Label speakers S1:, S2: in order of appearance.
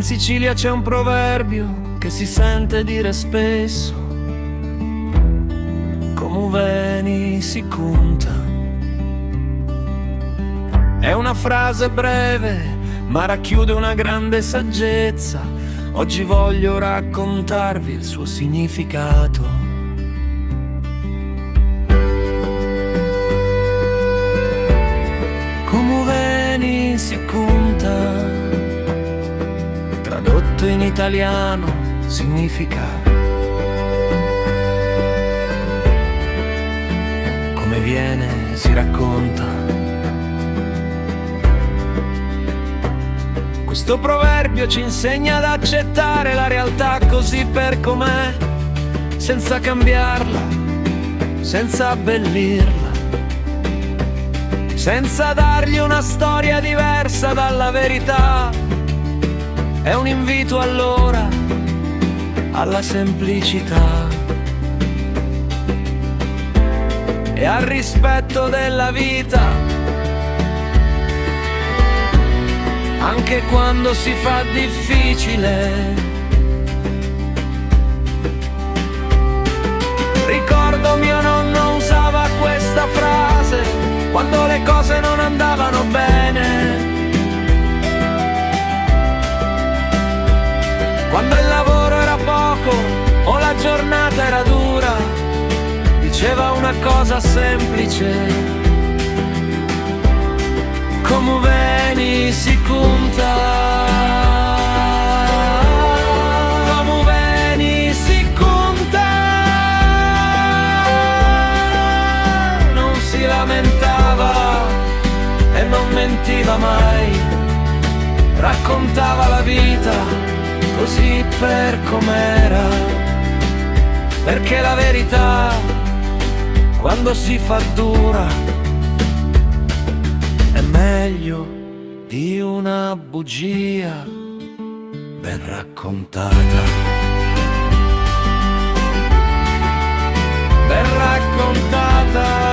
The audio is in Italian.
S1: Sicilia c'è un proverbio che si sente dire spesso: come veni si conta. È una frase breve ma racchiude una grande saggezza. Oggi voglio raccontarvi il suo significato. Come veni si conta, tradotto in italiano significa come viene si racconta. Questo proverbio ci insegna ad accettare la realtà così per com'è, senza cambiarla, senza abbellirla, senza dargli una storia diversa dalla verità. È un invito allora alla semplicità e al rispetto della vita, anche quando si fa difficile. Ricordo mio nonno usava questa frase quando le cose non andavano bene, quando il lavoro era poco o la giornata era dura. Diceva una cosa semplice: come veni si conta. Come veni si conta. Non si lamentava e non mentiva mai, raccontava la vita così per com'era, perché la verità quando si fa dura è meglio di una bugia ben raccontata. Ben raccontata.